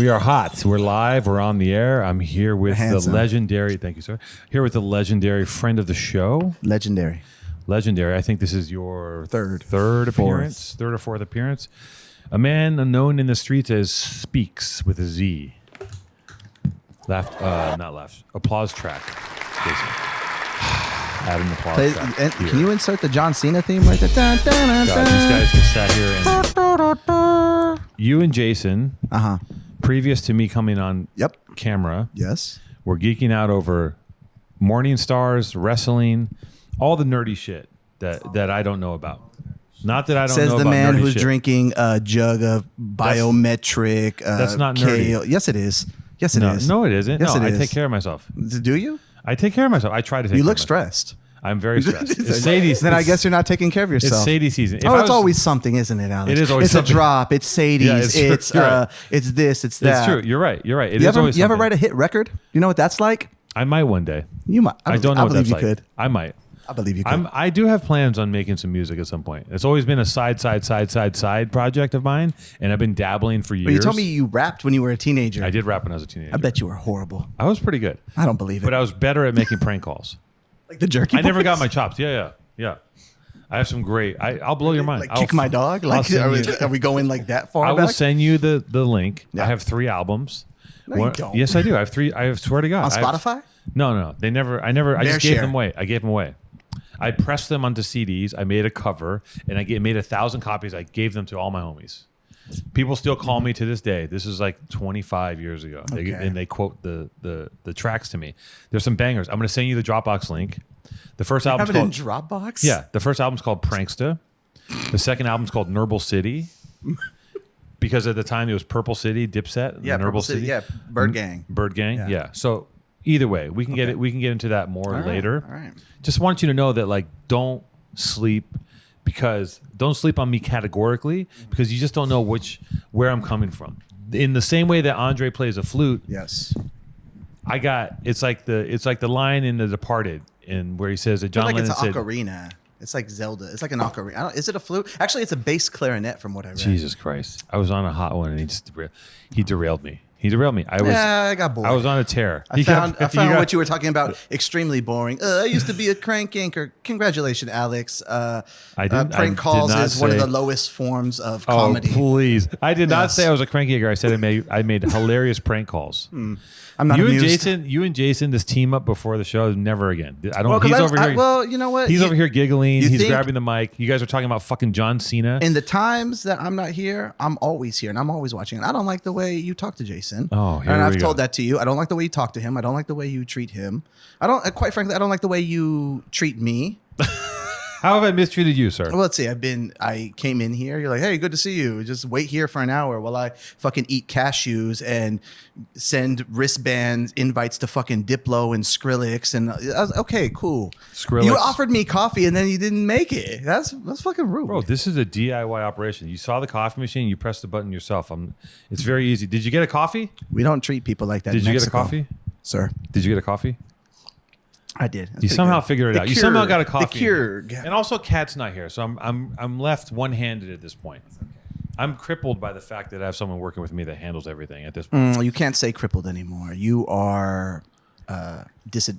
We are hot. We're live. We're on the air. I'm here with the legendary. Thank you, sir. Here with the legendary friend of the show. Legendary. I think this is your third appearance, third or fourth appearance. A man known in the streets as Speaks with a Z. Not laugh. Applause track. Jason. Add an applause track. Can you insert the John Cena theme like that? Dun, dun, dun, God, these guys just sat here and you and Jason, previous to me coming on camera, we're geeking out over Morning Stars, wrestling, all the nerdy shit that I don't know about. Not that I don't know about. Says the man who's shit. Drinking a jug of biometric. That's not nerdy. Kale. Yes, it is. Yes, it is. No, it isn't. Yes, no, it is. I take care of myself. Do you? I take care of myself. I try to take care of myself. You look stressed. I'm very stressed. It's Sadie. Then I guess you're not taking care of yourself. It's Sadie season. It's always something, isn't it, Alex? It is always something. It's a drop. It's Sadie's. Yeah, it's this. It's that. It's true. You're right. You ever write a hit record? You know what that's like? I might one day. You might. I don't know what that's like. Could. I might. I believe you could. I do have plans on making some music at some point. It's always been a side project of mine, and I've been dabbling for years. But you told me you rapped when you were a teenager. I did rap when I was a teenager. I bet you were horrible. I was pretty good. I don't believe it. But I was better at making prank calls. Like the jerky. I never got my chops. Yeah. I have some great. I'll blow your mind. Like kick my dog. Like are we going like that far? I will back? send you the link. Yeah. I have 3 albums. No, you don't. Yes, I do. I have 3. I swear to God. On Spotify? No. They never. I just gave them away. I gave them away. I pressed them onto CDs. I made a cover, and I made 1,000 copies. I gave them to all my homies. People still call me to this day. This is like 25 years ago, and they quote the tracks to me. There's some bangers. I'm going to send you the Dropbox link. The first album's called Dropbox. Yeah, the first album's called Pranksta. The second album's called Nurble City, because at the time it was Purple City, Dipset. Yeah, Purple City. Yeah, Bird Gang. Yeah. So either way, we can get it. We can get into that more later. All right. Just want you to know that don't sleep on me categorically, because you just don't know where I'm coming from. In the same way that Andre plays a flute. Yes. It's like the line in The Departed, where he says that John Lennon said, it's an ocarina. It's like Zelda. It's like an ocarina. Is it a flute? Actually, it's a bass clarinet from what I read. Jesus Christ. I was on a hot one and he derailed me. I got bored. I was on a tear. I found what you were talking about extremely boring. I used to be a crank anchor. Congratulations, Alex. Prank calls is one of the lowest forms of comedy. Oh, please. I did not say I was a crank anchor. I said I made hilarious prank calls. I'm not amused. You and Jason, this team up before the show, never again. I don't. He's over here. Well, you know what? He's over here giggling. He's grabbing the mic. You guys are talking about fucking John Cena. In the times that I'm not here, I'm always here and I'm always watching. And I don't like the way you talk to Jason. Oh, here and I've we told go. that to you. I don't like the way you talk to him. I don't like the way you treat him. Quite frankly, I don't like the way you treat me. How have I mistreated you, sir? Well, let's see. I came in here. You're like, hey, good to see you. Just wait here for an hour while I fucking eat cashews and send wristbands invites to fucking Diplo and Skrillex. And I was, okay, cool. Skrillex. You offered me coffee and then you didn't make it. That's fucking rude. Bro, this is a DIY operation. You saw the coffee machine. You pressed the button yourself. It's very easy. Did you get a coffee? We don't treat people like that. Did in you Mexico. get a coffee? Sir. Did you get a coffee? I did. You somehow figured it out. You somehow got a coffee. The cure. And also, Kat's not here, so I'm left one-handed at this point. I'm crippled by the fact that I have someone working with me that handles everything at this point. You can't say crippled anymore. You are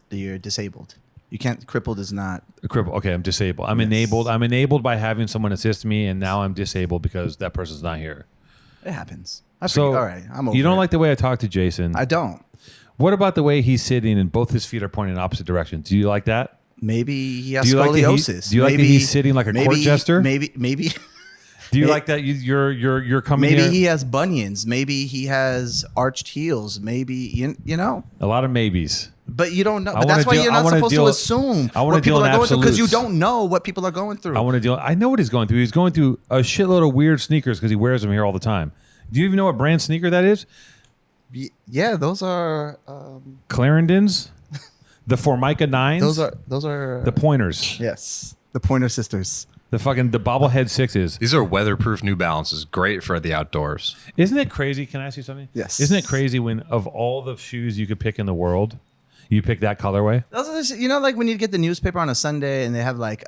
you're disabled. You can't. Crippled is not crippled. Okay, I'm disabled. I'm enabled. I'm enabled by having someone assist me, and now I'm disabled because that person's not here. It happens. All right, I'm over You don't it. like the way I talk to Jason. I don't. What about the way he's sitting and both his feet are pointing in opposite directions? Do you like that? Maybe he has do you scoliosis. Like do you like that he's sitting like a court jester? Maybe. Do you like that you're coming Maybe here? he has bunions. Maybe he has arched heels. Maybe you know. A lot of maybes. But you don't know. But that's why you're not supposed to assume what people are going through, because you don't know what people are going through. I know what he's going through. He's going through a shitload of weird sneakers because he wears them here all the time. Do you even know what brand sneaker that is? Yeah, those are Clarendons, the Formica 9s. Those are the Pointers. Yes, the Pointer Sisters. The bobblehead 6s. These are weatherproof New Balances, great for the outdoors. Isn't it crazy? Can I ask you something? Yes. Isn't it crazy when of all the shoes you could pick in the world, you pick that colorway? Those are, like when you get the newspaper on a Sunday and they have like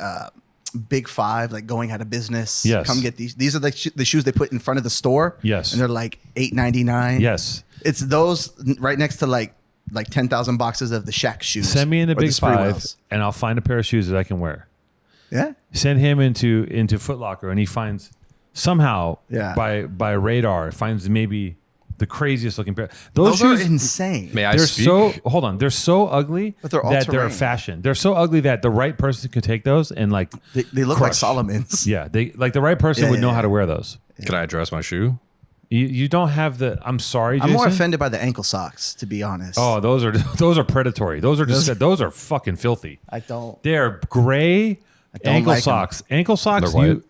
Big Five, like going out of business. Yes. Come get these. These are the shoes they put in front of the store. Yes. And they're like $8.99. Yes. It's those right next to like 10,000 boxes of the Shaq shoes. Send me in the or Big Spree Five, Wells. and I'll find a pair of shoes that I can wear. Yeah. Send him into Foot Locker, and he finds somehow by radar finds maybe the craziest looking pair. Those shoes are insane. May I they're speak? hold on. They're so ugly But they're that they're all-terrain. fashion. They're so ugly that the right person could take those and like They look like crush. Solomon's. Yeah, they like the right person would know how to wear those. Can I address my shoe? You don't have the. I'm sorry, Jason. I'm more offended by the ankle socks, to be honest. Oh, those are predatory. Those are just those are fucking filthy. I don't. They're gray don't ankle like 'em. socks. Ankle socks. They're white.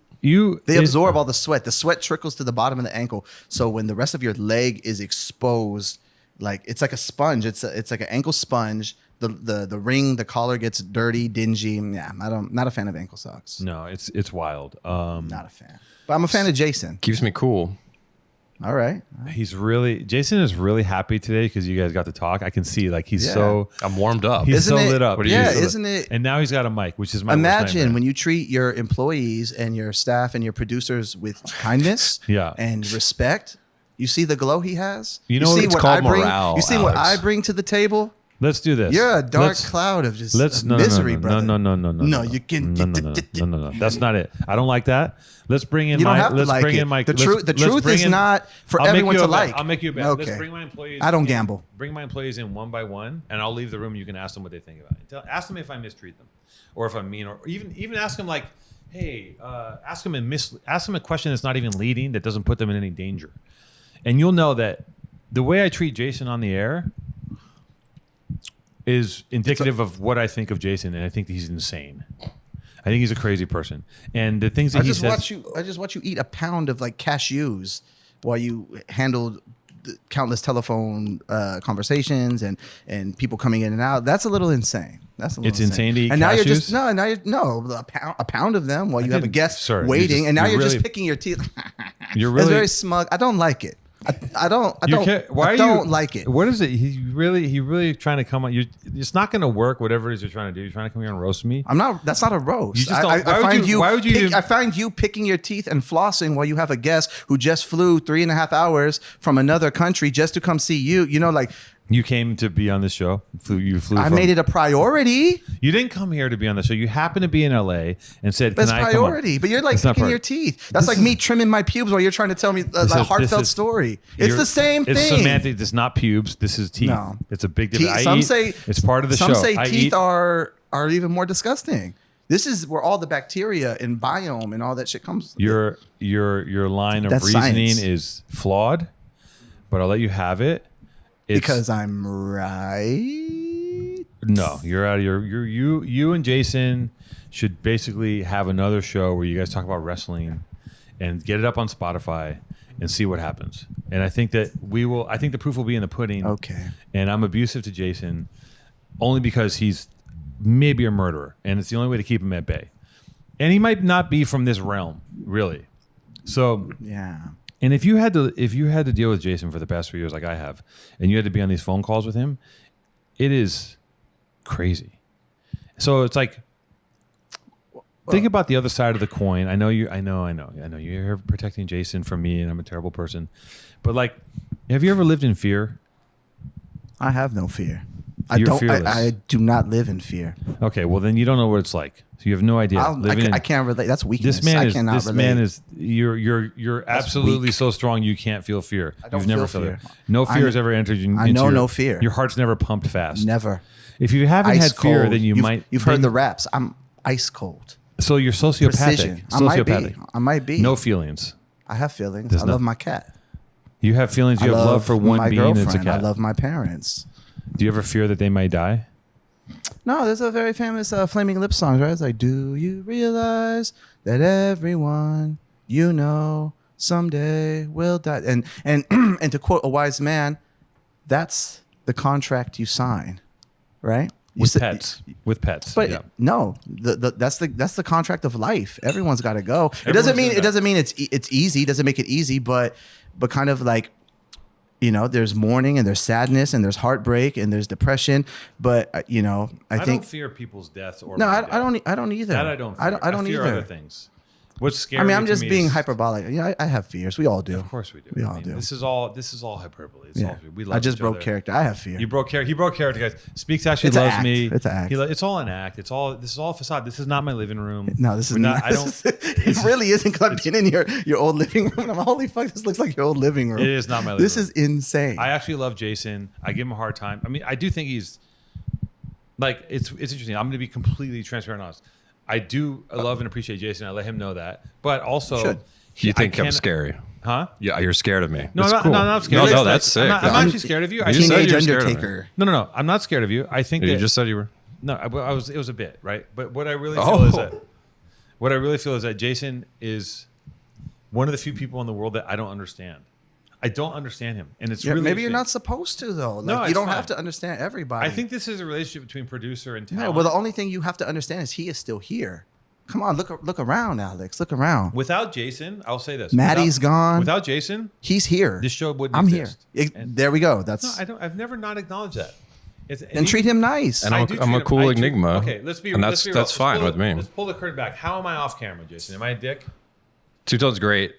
They absorb all the sweat. The sweat trickles to the bottom of the ankle. So when the rest of your leg is exposed, like it's like a sponge. It's like an ankle sponge. The ring, the collar gets dirty, dingy. Yeah, not a fan of ankle socks. No, it's wild. Not a fan. But I'm a fan of Jason. Keeps me cool. All right. Jason is really happy today because you guys got to talk. I can see like he's so I'm warmed up. he's Isn't so it- lit up. What do you use? Isn't it? And now he's got a mic, which is my worst Imagine nightmare. when you treat your employees and your staff and your producers with kindness Yeah. and respect. You see the glow he has. You know, see it's what called I bring. morale, You see what Alex. I bring to the table. Let's do this. You're a dark Let's- cloud of just no, misery, no, brother. No, you can. no. That's not it. I don't like that. Let's bring in You don't my. have to Let's like bring it. in my. The let's- truth. The let's truth bring is in- not for I'll make everyone you to a bet. like. I'll make you a bet. Okay. Let's bring my employees. I don't in. gamble. Bring my employees in one by one, and I'll leave the room. You can ask them what they think about it. Ask them if I mistreat them, or if I'm mean, or even ask them like, hey, ask them a question that's not even leading, that doesn't put them in any danger, and you'll know that the way I treat Jason on the air is indicative of what I think of Jason, and I think that he's insane. I think he's a crazy person, and the things that I he just says. watch you eat a pound of like cashews while you handled the countless telephone conversations and people coming in and out. That's a little insane. That's a little It's insane to eat And now you're just cashews? a pound of them while you have a didn't- guest sir, waiting, and now you're you're really- just picking your teeth. You're It's really very smug. I don't like it. I don't like it. What is it? He really trying to come on. It's not going to work. Whatever it is you're trying to do, you're trying to come here and roast me. I'm not. That's not a roast. You just don't- why would you I find you picking your teeth and flossing while you have a guest who just flew 3.5 hours from another country just to come see you. You know, like You came to be on this show. You flew. I made it a priority. You didn't come here to be on the show. You happened to be in LA and said, That's "Can I priority. come on?" But you're like It's not picking priority. your teeth. That's like me trimming my pubes while you're trying to tell me a heartfelt story. It's the same thing. It's semantic. It's not pubes. This is teeth. No. It's a big difference. Some say it's part of the some show. say I teeth eat- are even more disgusting. This is where all the bacteria and biome and all that shit comes. Your line of That's reasoning science. is flawed, but I'll let you have it. It's, Because I'm right. no, you're out of you and Jason should basically have another show where you guys talk about wrestling and get it up on Spotify and see what happens. And I think that I think the proof will be in the pudding. Okay. And I'm abusive to Jason only because he's maybe a murderer, and it's the only way to keep him at bay. And he might not be from this realm, really. So Yeah. and if you had to deal with Jason for the past 3 years like I have, and you had to be on these phone calls with him, it is crazy. So it's like, think about the other side of the coin. I know you're here protecting Jason from me, and I'm a terrible person. But like, have you ever lived in fear? I have no fear. You're fearless. I do not live in fear. Okay, well then you don't know what it's like. So you have no idea. I can't relate. That's weakness. This cannot relate. You're absolutely weak. so strong you can't feel fear. don't You've never feel felt it. fear. No fear has ever entered you. I know no fear. Your heart's never pumped fast. Never. If you haven't Ice had fear, cold. then You've heard the raps. I'm ice cold. So you're sociopathic. Precision. I might be. No feelings. I have feelings. There's I love no- my cat. You have feelings. You I have love for one my being. And it's a girlfriend. cat. I love my parents. Do you ever fear that they might die? No, there's a very famous Flaming Lips song, right? It's like, do you realize that everyone you know someday will die? And and to quote a wise man, that's the contract you sign, right? You With said- pets. With pets. But yeah. no, that's the contract of life. Everyone's got to go. It Everyone's doesn't mean gonna die. it's easy. It doesn't make it easy, but kind of like You know, there's mourning and there's sadness and there's heartbreak and there's depression. But I think don't fear people's deaths or no, my I death. I don't either. That I don't. Fear. I don't fear either. Other things. What's scary? I mean, I'm just to me being is, hyperbolic. Yeah, I have fears. We all do. Of course we do. We all do. This is all hyperbole. It's Yeah. all, we love I just each broke other. character. I have fear. You broke character. He broke character, guys. Speaks actually It's an loves act. me. It's an act. It's all an act. This is all facade. This is not my living room. No, this is We're not. I don't. It really isn't. Cause I've been in your old living room. And I'm like, holy fuck, this looks like your old living room. It is not my living This room. is insane. I actually love Jason. I give him a hard time. I mean, I do think he's like it's interesting. I'm going to be completely transparent and honest. I do love and appreciate Jason. I let him know that, but also. Should. You think I'm scary? Huh? Yeah, you're scared of me. No, That's I'm cool. not scared. No, that's sick. I'm actually scared of you. I You just said Teenage you were scared of me. Undertaker. No. I'm not scared of you. I think You that, just said you were. no. I was. It was a bit, right? But what I really feel is Oh. that what I really feel is that Jason is one of the few people in the world that I don't understand. I don't understand him, and it's Yeah, really maybe you're interesting. not supposed to though. Like, No, you it's don't fine. have to understand everybody. I think this is a relationship between producer and talent. No, well, the only thing you have to understand is he is still here. Come on, look around, Alex. Look around. Without Jason, I'll say this: Maddie's gone. Without Jason, He's here. this show wouldn't I'm exist. here. And- There we go. No, That's I don't. I've never not acknowledged that. and treat him nice. And I I'm do a treat him- cool I do- enigma. Okay, let's be. And let's be real. that's fine with me. Let's pull the curtain back. How am I off camera, Jason? Am I a dick? Two-tone's great.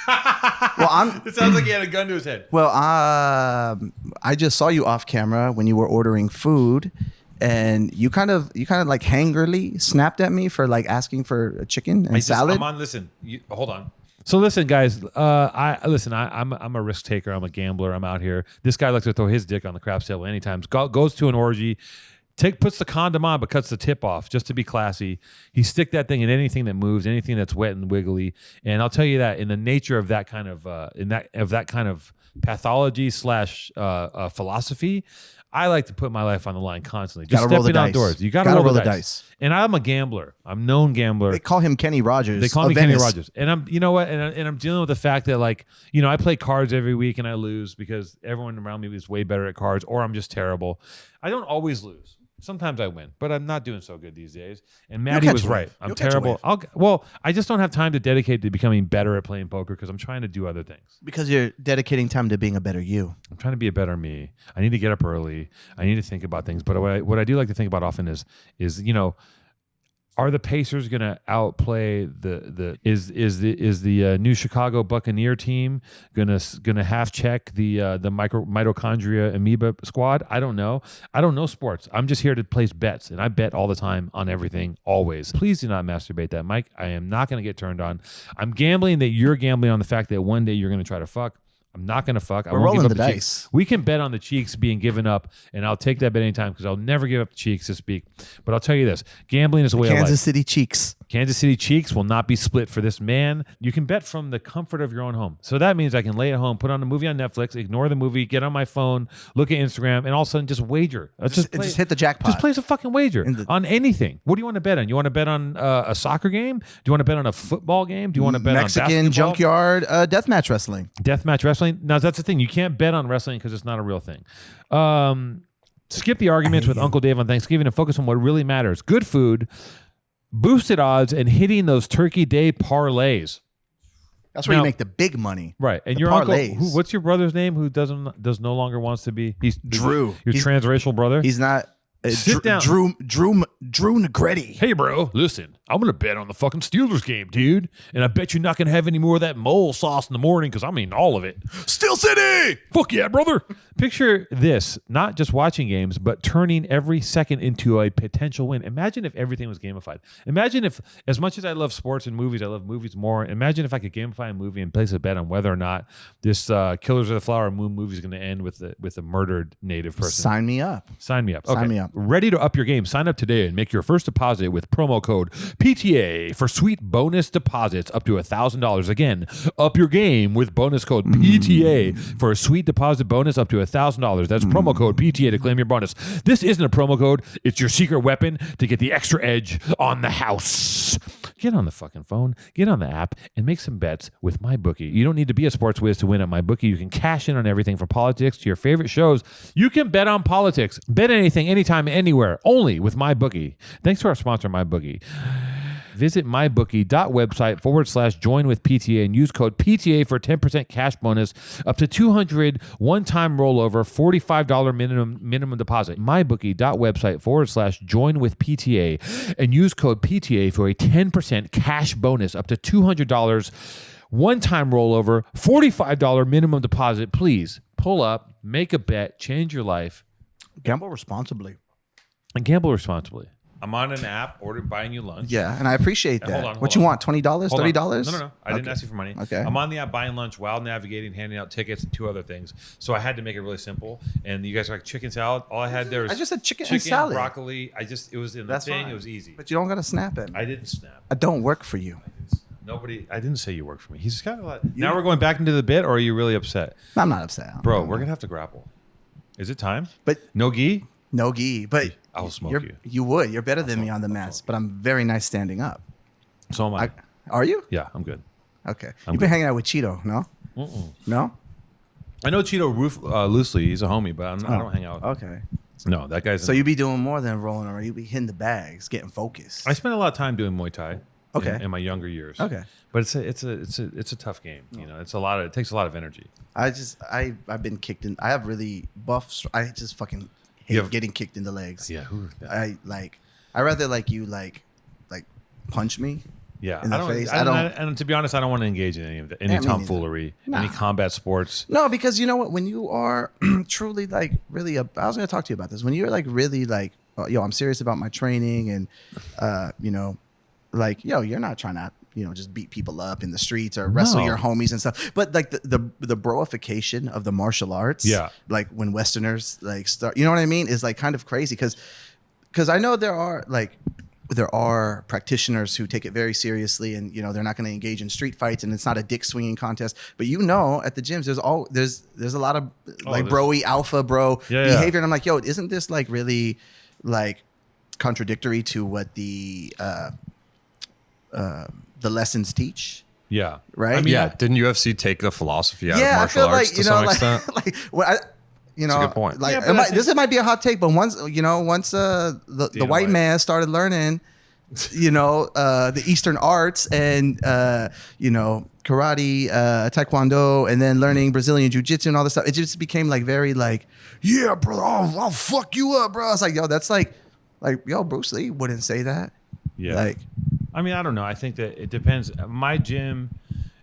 Well, I'm. It sounds like he had a gun to his head. Well, I just saw you off camera when you were ordering food, and you kind of like hangerly snapped at me for like asking for a chicken and salad. I'm on. Listen, hold on. So listen, guys. I'm a risk taker. I'm a gambler. I'm out here. This guy likes to throw his dick on the craps table anytime. Goes to an orgy. Puts the condom on, but cuts the tip off just to be classy. He stick that thing in anything that moves, anything that's wet and wiggly. And I'll tell you that in the nature of that kind of pathology / philosophy, I like to put my life on the line constantly. Just Gotta roll the stepping dice. outdoors. You got to roll the dice. And I'm a gambler. I'm a known gambler. They call him Kenny Rogers. They call me of Kenny Venice. Rogers, and I'm, you know what, and I'm dealing with the fact that like, you know, I play cards every week and I lose because everyone around me is way better at cards, or I'm just terrible. I don't always lose. Sometimes I win, but I'm not doing so good these days. And Maddie catch was a right. wave. I'm You'll catch a terrible. I just don't have time to dedicate to becoming better at playing poker because I'm trying to do other things. Because you're dedicating time to being a better you. I'm trying to be a better me. I need to get up early. I need to think about things. But what I do like to think about often is you know, are the Pacers going to outplay the new Chicago Buccaneer team going to half check the mitochondria amoeba squad? I don't know. I don't know sports. I'm just here to place bets, and I bet all the time on everything, always. Please do not masturbate that, Mike. I am not going to get turned on. I'm gambling that you're gambling on the fact that one day you're going to try to fuck. I'm not going to fuck. I We're won't give rolling up the the dice. cheeks. We can bet on the cheeks being given up, and I'll take that bet anytime because I'll never give up the cheeks to speak. But I'll tell you this: gambling is a way of life. Kansas City Cheeks. Kansas City cheeks will not be split for this man. You can bet from the comfort of your own home. So that means I can lay at home, put on a movie on Netflix, ignore the movie, get on my phone, look at Instagram, and all of a sudden just wager. Just hit the jackpot. Just place a fucking wager on anything. What do you want to bet on? You want to bet on a soccer game? Do you want to bet on a football game? Do you want to bet Mexican on basketball? junkyard deathmatch wrestling. Deathmatch wrestling? Now, that's the thing. You can't bet on wrestling because it's not a real thing. Skip the arguments with Uncle Dave on Thanksgiving and focus on what really matters. Good food, boosted odds, and hitting those Turkey Day parlays. That's where Now- you make the big money. Right. And The your parlays. uncle, what's your brother's name who does no longer wants to be? He's Drew. Your He's- transracial brother? He's not. Sit down. Drew Negretti. Hey, bro, listen, I'm going to bet on the fucking Steelers game, dude. And I bet you're not going to have any more of that mole sauce in the morning because I'm eating all of it. Steel City! Fuck yeah, brother. Picture this, not just watching games, but turning every second into a potential win. Imagine if everything was gamified. Imagine if, as much as I love sports and movies, I love movies more. Imagine if I could gamify a movie and place a bet on whether or not this Killers of the Flower Moon movie is going to end with a murdered native person. Sign me up. Sign me up. Okay. Sign me up. Ready to up your game? Sign up today and make your first deposit with promo code PTA for sweet bonus deposits up to $1,000. Again, up your game with bonus code PTA for a sweet deposit bonus up to $1,000. That's promo code PTA to claim your bonus. This isn't a promo code. It's your secret weapon to get the extra edge on the house. Get on the fucking phone, get on the app, and make some bets with MyBookie. You don't need to be a sports whiz to win at MyBookie. You can cash in on everything from politics to your favorite shows. You can bet on politics. Bet anything, anytime, anywhere, only with MyBookie. Thanks to our sponsor, MyBookie. Visit mybookie.website/join-with-PTA and use code PTA for 10% cash bonus up to $200 one-time rollover, $45 minimum deposit. mybookie.website/join-with-PTA and use code PTA for a 10% cash bonus up to $200 one-time rollover, $45 minimum deposit. Please pull up, make a bet, change your life. Gamble responsibly. And gamble responsibly. I'm on an app, buying you lunch. Yeah, and I appreciate that. What you want? $20, $30? No. I didn't ask you for money. Okay. I'm on the app buying lunch while navigating, handing out tickets, and 2 other things. So I had to make it really simple. And you guys are like chicken salad. All I had there was I just said chicken and salad. Broccoli. It was in the thing. Fine. It was easy. But you don't got to snap it. I didn't snap. I don't work for you. I didn't say you work for me. He's got a lot. Now we're going back into the bit, or are you really upset? I'm not upset. Bro, we're going to have to grapple. Is it time? But no gi? No gi. But I will smoke you. You would. You're better than me on the mats, but I'm very nice standing up. So am I. Are you? Yeah, I'm good. Okay. You've been hanging out with Cheeto, no? No? I know Cheeto loosely. He's a homie, but I don't hang out with him. Okay. No, that guy's... So you be doing more than rolling, or you be hitting the bags, getting focused. I spent a lot of time doing Muay Thai. Okay. In my younger years. Okay. But it's a tough game. You know, it takes a lot of energy. I've been kicked in. I have really buff. I just fucking hate getting kicked in the legs. Yeah. I rather like you punch me. Yeah. In the face. And to be honest, I don't want to engage in any of that. Any tomfoolery, any combat sports. No, because you know what? When you are truly really, I was going to talk to you about this. When you're really I'm serious about my training, and you're not trying to just beat people up in the streets or wrestle your homies and stuff. But the broification of the martial arts, like when Westerners start, you know what I mean, is kind of crazy because I know there are practitioners who take it very seriously, and they're not going to engage in street fights, and it's not a dick swinging contest. But at the gyms there's a lot of broy alpha bro behavior, and I'm like, yo, isn't this really contradictory to what the lessons teach? Yeah. Right. I mean, didn't UFC take the philosophy out of martial arts to some extent? That's a good point. This might be a hot take, but once the white man started learning, the Eastern arts and karate, taekwondo, and then learning Brazilian jiu-jitsu and all this stuff, it just became very yeah, bro, I'll fuck you up, bro. It's yo, that's yo, Bruce Lee wouldn't say that. Yeah. I mean, I don't know. I think that it depends. My gym,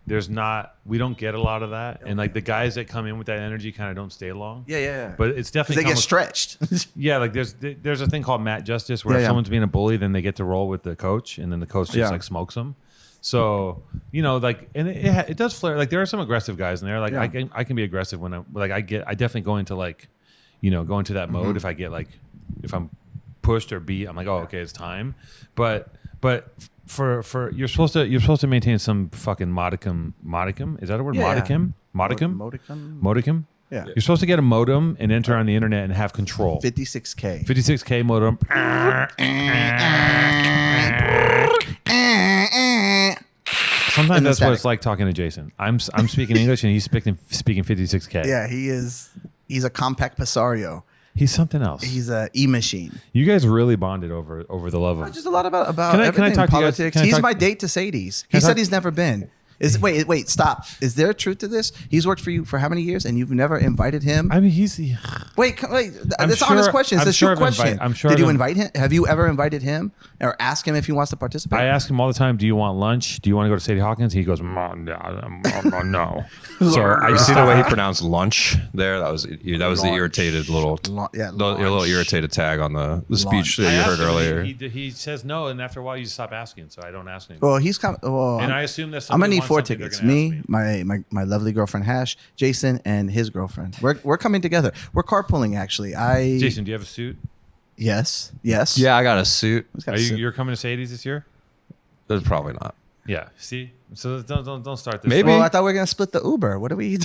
we don't get a lot of that. And the guys that come in with that energy kind of don't stay long. Yeah. But it's definitely... They get stretched. Yeah, there's a thing called mat justice where if someone's being a bully, then they get to roll with the coach, and then the coach just smokes them. So, and it does flare. There are some aggressive guys in there. I can be aggressive when I definitely go into go into that mode if I get if I'm pushed or beat, I'm oh, okay, it's time. But for you're supposed to maintain some fucking modicum. Is that a word? Modicum? Modicum? Yeah. You're supposed to get a modem and enter on the internet and have control. 56K modem. Sometimes that's what it's like talking to Jason. I'm speaking English and he's speaking 56K. Yeah, he's a compact Passario. He's something else. He's a e-machine. You guys really bonded over the love of... Just a lot about everything. Can I talk politics. He's my date to Sadie's. He said he's never been. Wait, stop. Is there truth to this? He's worked for you for how many years, and you've never invited him? I mean, Wait. That's an honest question. It's a true question. Did you invite him? Have you ever invited him or asked him if he wants to participate? I ask him all the time, do you want lunch? Do you want to go to Sadie Hawkins? He goes, no. So you see the way he pronounced lunch there? That was the irritated little irritated tag on the speech that you heard earlier. He says no, and after a while you stop asking, so I don't ask him. Well, he's coming. And I assume that's I'm gonna need 4 tickets. Me, my lovely girlfriend Hash, Jason, and his girlfriend. We're coming together. We're carpooling actually. Jason, do you have a suit? Yes. Yeah, I got a suit. You're coming to Sadie's this year? Probably not. Yeah. See, so don't start this. Maybe. Well, I thought we were gonna split the Uber. What do we?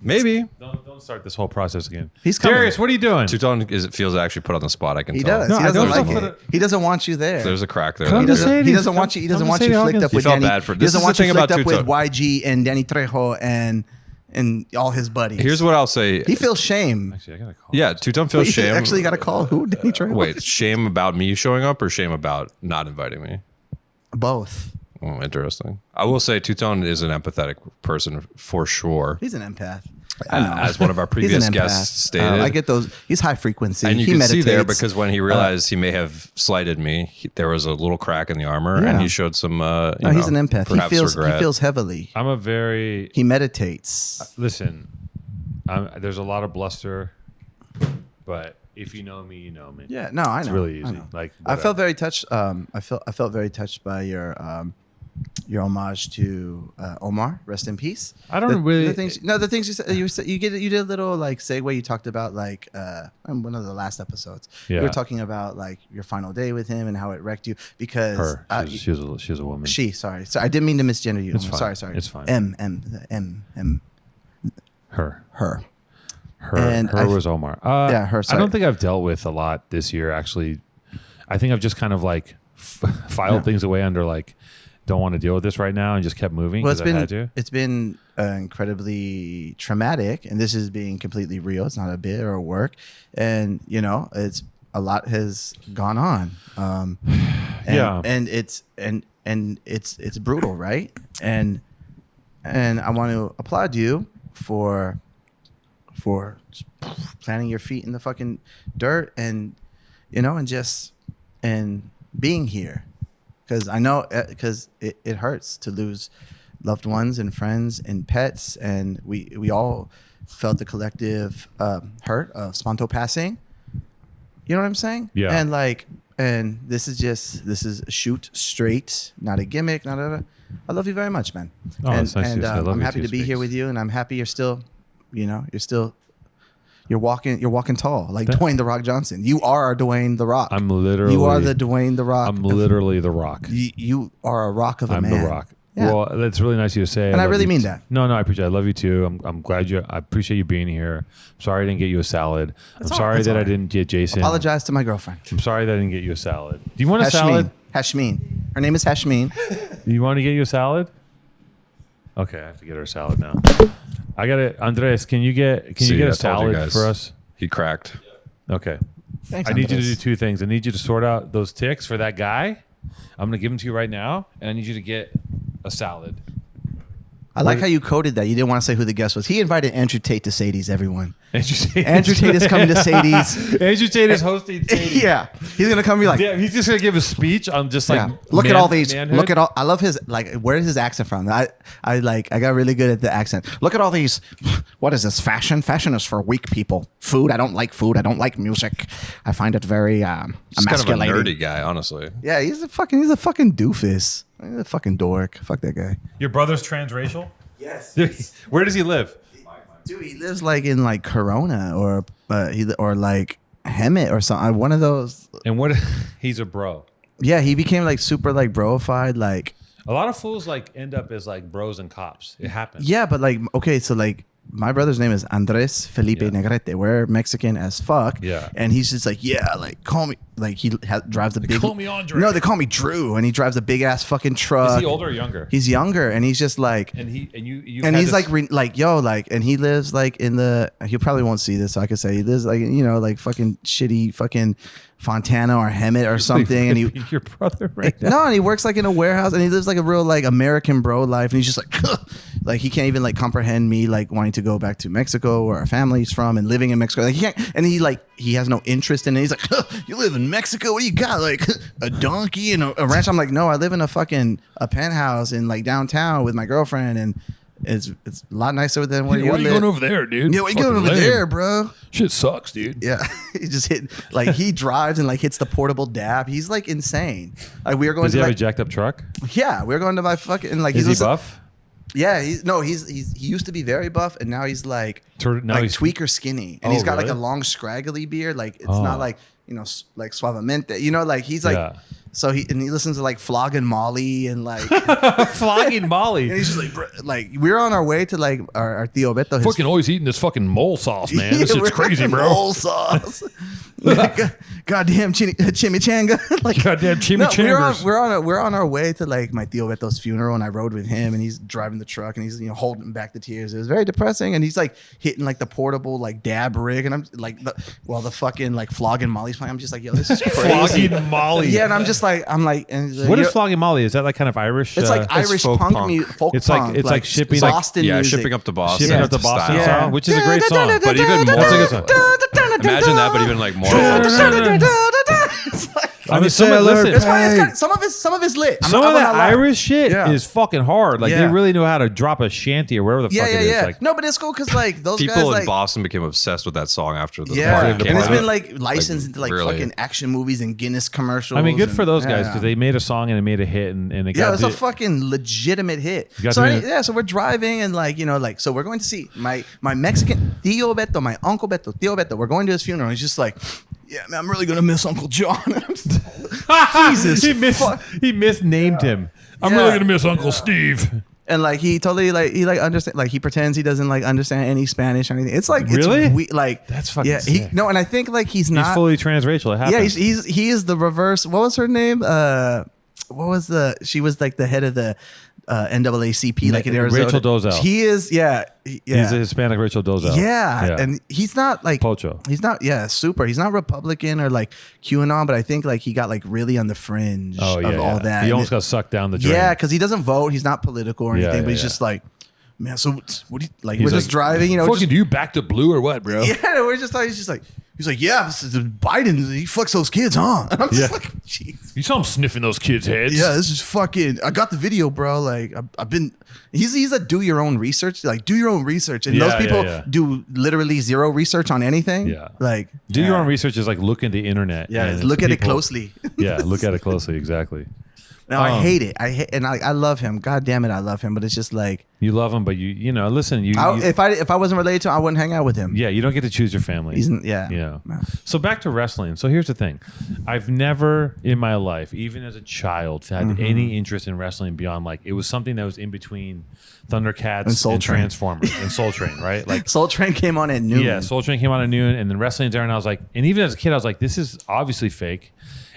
Maybe. Don't start this whole process again. He's coming. Darius, what are you doing? Two-Tone feels actually put on the spot. I can he tell. Does. No, he doesn't like it. He doesn't want you there. There's a crack there. He doesn't want you. He doesn't want you flicked up with Danny. He doesn't want you flicked up with YG and Danny Trejo and all his buddies. Here's what I'll say. He feels shame. Actually, I gotta call. Yeah, Two-Tone feels shame. Actually, got to call who? Danny Trejo. Wait, shame about me showing up or shame about not inviting me? Both. Oh, interesting. I will say Two-Tone is an empathetic person for sure. He's an empath. I know. As one of our previous guests stated. I get those. He's high frequency. And you he can meditates. see there because when he realized he may have slighted me, there was a little crack in the armor, and he showed some. He's an empath. Regret. He feels heavily. He meditates. Listen, there's a lot of bluster, but if you know me, you know me. Yeah, no, I know. It's really easy. I know. Like I felt very touched. I felt very touched by your homage to Omar. Rest in peace. I don't really. The things you said. You did a little like segue. You talked about like in one of the last episodes. Yeah. You were talking about like your final day with him and how it wrecked you because she was a woman. Sorry, I didn't mean to misgender you. It's fine. Sorry. It's fine. Her. Her was Omar. Her. Sorry. I don't think I've dealt with a lot this year. Actually, I think I've just kind of like filed things away under like. Don't want to deal with this right now and just kept moving because I had to. It's been incredibly traumatic, and this is being completely real. It's not a bit or a work, and it's a lot has gone on. And it's brutal, right? And I want to applaud you for planting your feet in the fucking dirt and and being here. Because I know, because it hurts to lose loved ones and friends and pets, and we all felt the collective hurt of Sponto passing. You know what I'm saying? Yeah. And this is shoot straight, not a gimmick, not a. I love you very much, man. Oh, it's nice to I'm happy to be here with you, and I'm happy you're still, You're walking tall, like Dwayne The Rock Johnson. You are Dwayne The Rock. You are the Dwayne The Rock. I'm literally The Rock. You are a rock of a man. I'm The Rock. Yeah. Well, that's really nice of you to say. And I really mean that. No, I appreciate it. I love you too. I'm glad I appreciate you being here. I'm sorry I didn't get you a salad. I'm sorry that I didn't get Jason. Apologize to my girlfriend. I'm sorry that I didn't get you a salad. Do you want a salad? Hashmeen. Her name is Hashmeen. Do you want to get you a salad? Okay, I have to get her a salad now. I got it. Andres, can you get a salad for us? He cracked. Okay. Thanks, I need you to do two things. I need you to sort out those ticks for that guy. I'm going to give them to you right now, and I need you to get a salad. I like how you coded that. You didn't want to say who the guest was. He invited Andrew Tate to Sadie's, everyone. Andrew Tate is coming to Sadie's. Andrew Tate is hosting Sadie's. Yeah. He's going to come and be like... Yeah, he's just going to give a speech on just like... Yeah. Look at all these... Manhood. Look at all... I love his... Like, where is his accent from? I got really good at the accent. Look at all these... What is this? Fashion? Fashion is for weak people. Food? I don't like food. I don't like music. I find it very emasculating. He's kind of a nerdy guy, honestly. Yeah, he's a fucking doofus. He's a fucking dork. Fuck that guy. Your brother's transracial? Yes. Where does he live? Dude, he lives like in like Corona or like Hemet or something. One of those. And he's a bro. Yeah, he became like super like broified. Like a lot of fools like end up as like bros and cops. It happens. Yeah, but like okay, so like my brother's name is Andres Felipe Negrete. We're Mexican as fuck. Yeah. And he's just like, yeah, like call me. Like he drives a big. Call me Andre. No, they call me Drew, and he drives a big ass fucking truck. Is he older or younger? He's younger, and he's just like. And you. And he's like and he lives like in the. He probably won't see this, so I could say he lives like like fucking shitty fucking Fontana or Hemet or something, and he your brother right now. No, and he works like in a warehouse, and he lives like a real like American bro life, and he's just like like he can't even like comprehend me like wanting to go back to Mexico where our family's from and living in Mexico. Like he can't, and he has no interest in it. He's like, you live in Mexico? What do you got? Like a donkey and a ranch? I'm like, no, I live in a penthouse in like downtown with my girlfriend, and it's a lot nicer than where you live. Why are you going over there, dude? Yeah, why are you going over there, bro? Shit sucks, dude. Yeah, he just he drives and like hits the portable dab. He's like insane. Like we were going. Does he have a jacked up truck? Yeah, we were going to my fucking like. Is he buff? Yeah, he used to be very buff, and now he's like tweaker skinny, and he's got like a long scraggly beard. Like it's not like like suavemente. Like he's like so he listens to like Flogging Molly and like Flogging Molly, and he's just like we're on our way to like our Tío Beto. Fucking always eating this fucking mole sauce, man. This shit's crazy, bro. Mole sauce. Goddamn chimichanga. Like goddamn chimichangas. We're on our way to like my Tío Beto's funeral, and I rode with him, and he's driving the truck, and he's holding back the tears. It was very depressing, and he's like hitting like the portable like dab rig, and I'm like while the fucking like flogging Molly's playing. I'm just like, yo, this is crazy. Flogging Molly. Yeah, and I'm like, and what is flogging Molly? Is that like kind of Irish? It's like Irish folk punk. Folk it's punk. It's like shipping Boston music. shipping up to Boston. Shipping up to Boston style. style, which is a great song. But even more. Imagine that, but even like more. I mean, some of it's lit. Some of that Irish shit is fucking hard. Like they really know how to drop a shanty or whatever the fuck it is. Like, no, but it's cool because like those people guys, in like, Boston became obsessed with that song after the and party. it's been like licensed into like really. fucking action movies and Guinness commercials. I mean, good for those guys because they made a song and it made a hit and it got it's a fucking legitimate hit. So we're driving and like so we're going to see my Mexican Tío Beto, my Uncle Beto, Tío Beto. We're going to his funeral. He's just like, yeah, man, I'm really gonna miss Uncle John. Jesus, he misnamed him. I'm really gonna miss Uncle Steve. And like he totally he understand, like he pretends he doesn't like understand any Spanish or anything. It's like really like that's fucking sick. And I think like he's fully transracial. It happens. Yeah, he is the reverse. What was her name? She was like the head of the NAACP, like in Arizona. Rachel Dolezal. He is, He's a Hispanic Rachel Dolezal. Yeah, and he's not like Pocho. He's not, super. He's not Republican or like QAnon, but I think like he got like really on the fringe of all that. He almost got sucked down the drain. Yeah, because he doesn't vote. He's not political or anything, but he's just like, man. So what do you like? We're just driving, Fucking, do you back to blue or what, bro? Yeah, we're just like, he's like, yeah, Biden, he fucks those kids, huh? And I'm just like, jeez. You saw him sniffing those kids' heads. Yeah, this is fucking. I got the video, bro. Like, I've been. He's a do your own research. Like, do your own research, and those people do literally zero research on anything. Yeah, like do your own research is like look at the internet. Yeah, look at it closely. Yeah, look at it closely. Exactly. No, I hate it. And I love him. God damn it, I love him. But it's just like you love him, but listen. If I wasn't related to him, I wouldn't hang out with him. Yeah, you don't get to choose your family. No. So back to wrestling. So here's the thing: I've never in my life, even as a child, had any interest in wrestling beyond like it was something that was in between Thundercats and Transformers and Soul Train, right? Like Soul Train came on at noon. Yeah, Soul Train came on at noon, and then wrestling's there, and I was like, and even as a kid, I was like, this is obviously fake.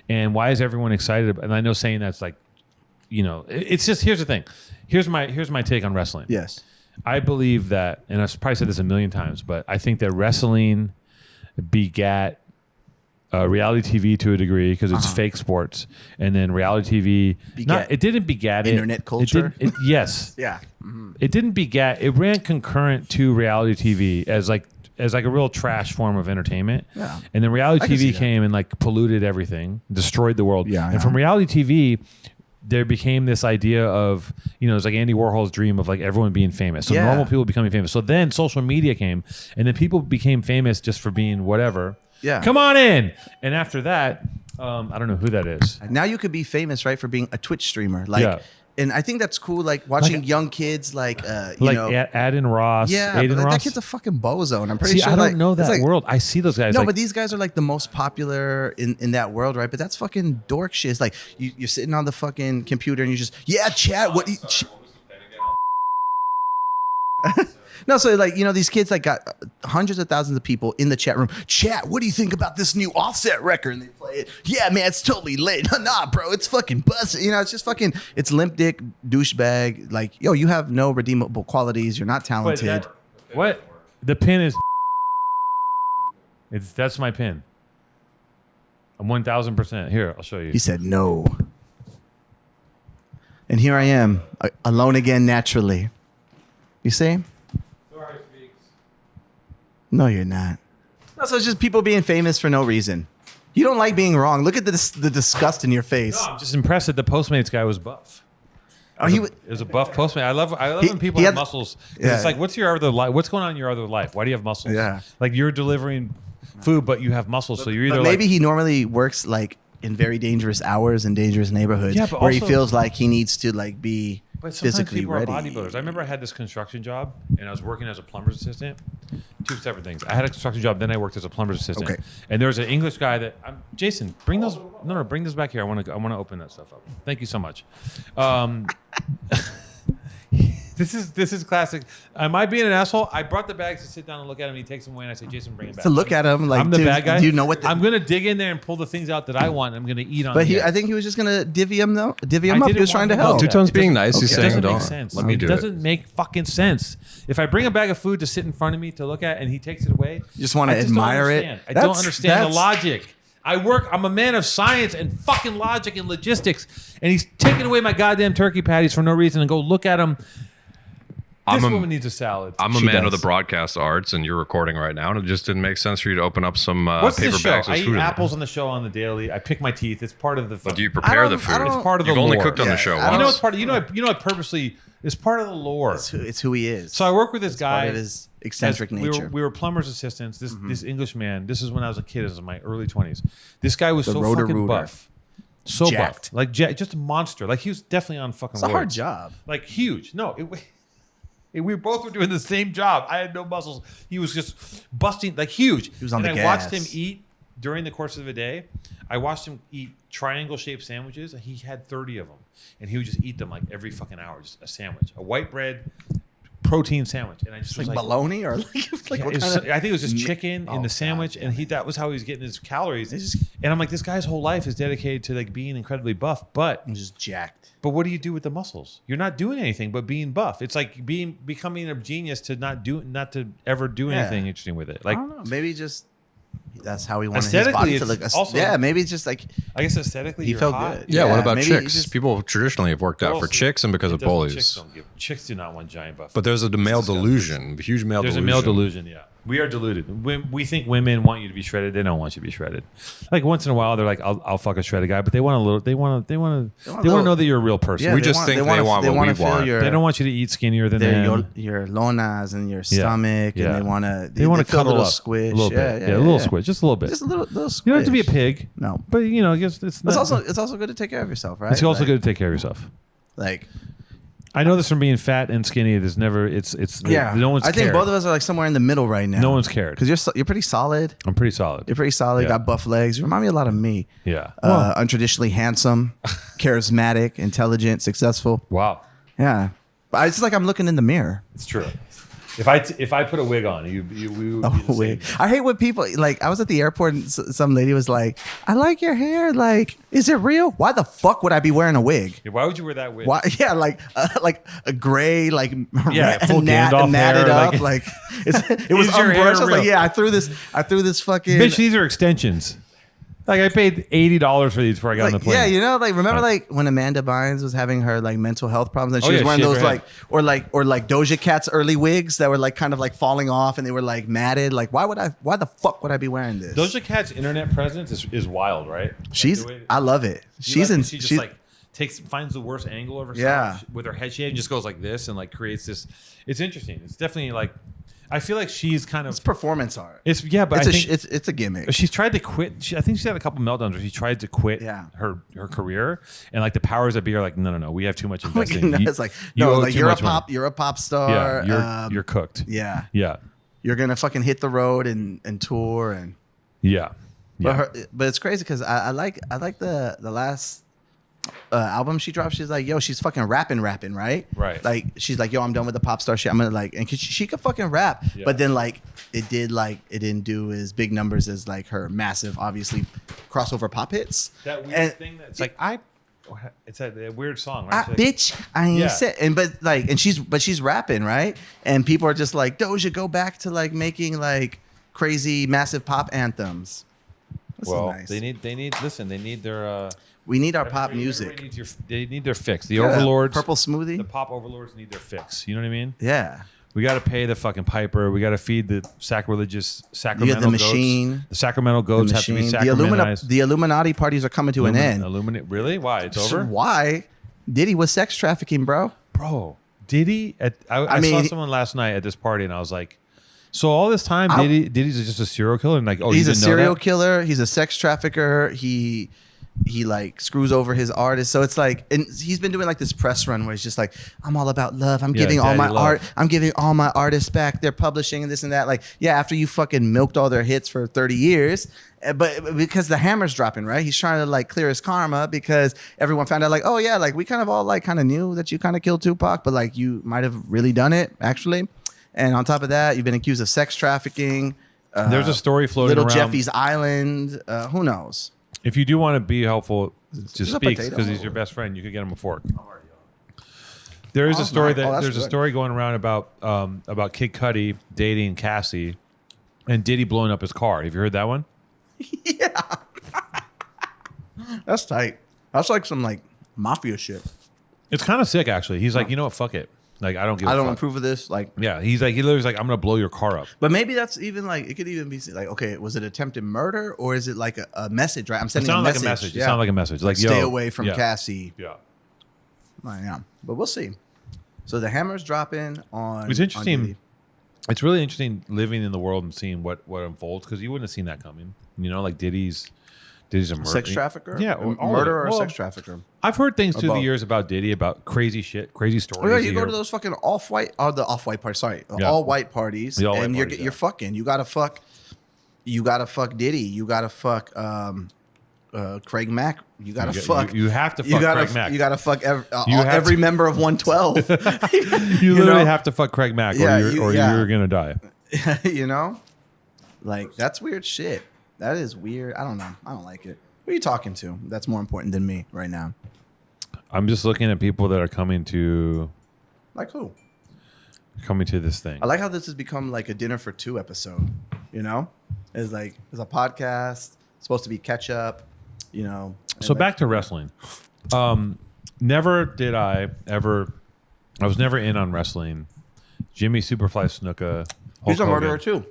And why is everyone excited? And I know saying that's like, it's just, here's the thing. Here's my take on wrestling. Yes. I believe that, and I've probably said this a million times, but I think that wrestling begat reality TV to a degree because it's fake sports. And then reality TV, it didn't begat internet culture. Yes. Yeah. It didn't begat, it ran concurrent to reality TV as like a real trash form of entertainment. Yeah. And then reality TV came and like polluted everything, destroyed the world. Yeah. And from reality TV, there became this idea of, it's like Andy Warhol's dream of like everyone being famous. So normal people becoming famous. So then social media came and then people became famous just for being whatever. Yeah. Come on in. And after that, I don't know who that is. Now you could be famous, right, for being a Twitch streamer. Like, and I think that's cool, like watching young kids like Adin Ross. Yeah, Aiden Ross. That kid's a fucking bozo, and I'm pretty sure. I don't know that world. I see those guys. No, but these guys are like the most popular in that world, right? But that's fucking dork shit. It's like you're sitting on the fucking computer and you just chat. What? No, so like these kids like got hundreds of thousands of people in the chat room. Chat, what do you think about this new Offset record? And they play it. Yeah, man, it's totally lit. Nah, bro, it's fucking busted. It's just fucking. It's limp dick douchebag. Like, yo, you have no redeemable qualities. You're not talented. What? The pin is. That's my pin. I'm 1,000%. Here, I'll show you. He said no. And here I am, alone again naturally. You see? No, you're not. No, so it's just people being famous for no reason. You don't like being wrong. Look at the disgust in your face. No, I'm just impressed that the Postmates guy was buff. It was a buff Postmate. I love when people have muscles. It's like, what's your other life? What's going on in your other life? Why do you have muscles? Yeah. Like you're delivering food, but you have muscles. So you're either maybe he normally works like in very dangerous hours in dangerous neighborhoods where he feels like he needs to like be physically people ready. Are bodybuilders. I remember I had this construction job and I was working as a plumber's assistant. Two separate things. I had a construction job, then I worked as a plumber's assistant. Okay. And there was an English guy that Jason, bring those. No, bring this back here. I want to open that stuff up. Thank you so much. This is classic. Am I being an asshole? I brought the bags to sit down and look at him. He takes them away, and I say, "Jason, bring it back." To look at him, like I'm the bad guy. Do you know what? I'm gonna dig in there and pull the things out that I want. And I'm gonna eat on. But I think he was just gonna divvy him up. He was trying to help. Two-Tone's being nice. He's saying, "Don't." Let me do it. It doesn't make fucking sense. If I bring a bag of food to sit in front of me to look at, and he takes it away, you just want to admire it. I don't understand the logic. I'm a man of science and fucking logic and logistics, and he's taking away my goddamn turkey patties for no reason. And go look at him. This woman needs a salad. I'm a man of the broadcast arts, and you're recording right now, and it just didn't make sense for you to open up some What's paper the show? bags with I food eat in apples on the show on the daily. I pick my teeth. It's part of the. But do you prepare the food? It's part of the You've lore. only cooked on the show. You know, it's part of. You know, I purposely. It's part of the lore. It's who he is. So I work with this guy. Part of his eccentric nature. We were plumber's assistants. This English man. This is when I was a kid. This is my early 20s. This guy was so fucking buff. So jacked. Buff. Like just a monster. Like he was definitely on fucking. It's a hard job. Like huge. No. We both were doing the same job. I had no muscles. He was just busting, like huge. He was on the gas. I watched him eat during the course of the day. I watched him eat triangle-shaped sandwiches. He had 30 of them. And he would just eat them like every fucking hour. Just a sandwich. A white bread protein sandwich. And I just was like bologna or I think it was just chicken in the sandwich. And that was how he was getting his calories. And I'm like, this guy's whole life is dedicated to like being incredibly buff. But he's just jacked. But what do you do with the muscles? You're not doing anything but being buff. It's like becoming a genius to not to ever do anything interesting with it. Like I don't know. Maybe just that's how he wanted his body to look. Also, maybe it's just like I guess aesthetically he felt hot. good. Yeah. What about chicks? People traditionally have worked out for chicks and because of bullies. Chicks do not want giant buff. But there's a male delusion, huge male delusion. There's a male delusion. Yeah. We are deluded. We think women want you to be shredded. They don't want you to be shredded. Like once in a while, they're like, "I'll fuck a shredded guy," but they want a little. They want to know that you're a real person. Yeah, we just think they want what we want. They don't want you to eat skinnier than them. Your lonas and your stomach, and they want to. They want to cuddle up squish, a little bit. Yeah, a little squish, just a little bit. Just a little squish. You don't have to be a pig. No, but you know, I guess it's also good to take care of yourself, right? It's also good to take care of yourself. Like. I know this from being fat and skinny. There's never. No one's. I think both of us are like somewhere in the middle right now. No one's cared because you're pretty solid. I'm pretty solid. You're pretty solid. You got buff legs. You remind me a lot of me. Yeah. Untraditionally handsome, charismatic, intelligent, successful. Wow. Yeah. But it's like I'm looking in the mirror. It's true. If I put a wig on, we would be the wig. I hate when people like. I was at the airport and some lady was like, "I like your hair. Like, is it real? Why the fuck would I be wearing a wig? Yeah, why would you wear that wig? Why? Yeah, like a gray, like full Gandalf natted hair, up. Like it was unbrushed. I was like, yeah, I threw this fucking bitch. These are extensions. Like I paid $80 for these before I got on the plane. Yeah, you know, like remember like when Amanda Bynes was having her like mental health problems and she was wearing those like or like Doja Cat's early wigs that were like kind of like falling off and they were like matted. Like why the fuck would I be wearing this? Doja Cat's internet presence is wild, right? I love it. She finds the worst angle of herself with her head shape and just goes like this and like creates this. It's interesting. It's definitely like. I feel like she's kind of it's performance art. But I think it's a gimmick. She's tried to quit. I think she's had a couple meltdowns where she tried to quit her career, and like the powers that be are like, no, we have too much investing. It's like you're a pop star. Yeah, you're cooked. Yeah, yeah. You're gonna fucking hit the road and tour and yeah. But it's crazy because I like the last. Album she dropped, she's like, yo, she's fucking rapping, right? Right. Like, she's like, yo, I'm done with the pop star shit. I'm gonna like, and she could fucking rap, but then like, it didn't do as big numbers as like her massive, obviously, crossover pop hits. That weird thing that's like, it's a weird song, right? Bitch, I ain't said, but she's rapping, right? And people are just like, Doja, go back to like making like crazy, massive pop anthems. This is nice. they need their. We need our pop music. They need their fix. The overlords, purple smoothie. The pop overlords need their fix. You know what I mean? Yeah. We got to pay the fucking piper. We got to feed the sacrilegious Sacramento the machine. Goats. The Sacramento goats have to be sacramentized. The Illuminati parties are coming to an end. Really? Why? It's over? Why? Diddy was sex trafficking, bro. Bro, Diddy. I saw someone last night at this party, and I was like, so all this time, Diddy's just a serial killer, and like, he's a serial killer. He's a sex trafficker. He he like screws over his artist. So it's like, and he's been doing like this press run where he's just like, I'm all about love. I'm giving all my art. I'm giving all my artists back. They're publishing and this and that. Like, yeah, after you fucking milked all their hits for 30 years, but because the hammer's dropping, right? He's trying to like clear his karma because everyone found out like, oh yeah, like we kind of all like kind of knew that you kind of killed Tupac, but like you might have really done it actually. And on top of that, you've been accused of sex trafficking. There's a story floating around. Little Jeffy's Island. Who knows? If you do want to be helpful, just speak because he's your best friend. You could get him a fork. There is a story there's a story going around about Kid Cudi dating Cassie, and Diddy blowing up his car. Have you heard that one? Yeah, that's tight. That's like some like mafia shit. It's kind of sick actually. He's like, you know what? Fuck it. Like I don't approve of this. Like yeah, he literally like I'm gonna blow your car up. But maybe that's even like it could even be like okay, was it attempted murder or is it like a message? Right, I'm sending a message. Like a message. Yeah. It sounds like a message. Like stay away from Cassie. Yeah, yeah. But we'll see. So the hammer's dropping on. It's interesting. It's really interesting living in the world and seeing what unfolds because you wouldn't have seen that coming. You know, like Diddy's a murder. Sex trafficker? Yeah. Murder or sex trafficker. I've heard things through the years about Diddy, about crazy shit, crazy stories. Oh, yeah, you go to those fucking all-white parties. Sorry. All-white parties. And you're fucking. You gotta fuck Diddy. You gotta fuck Craig Mack. You gotta fuck. You have to fuck Craig Mack. You gotta fuck every member of 112. you literally have to fuck Craig Mack or you're gonna die. You know? Like, that's weird shit. That is weird. I don't know. I don't like it. Who are you talking to? That's more important than me right now. I'm just looking at people that are coming to... Like who? Coming to this thing. I like how this has become like a dinner for two episode. You know? It's like, it's a podcast. It's supposed to be catch up. You know? So like, back to wrestling. Never did I was never in on wrestling. Jimmy Superfly Snuka. He's a murderer too.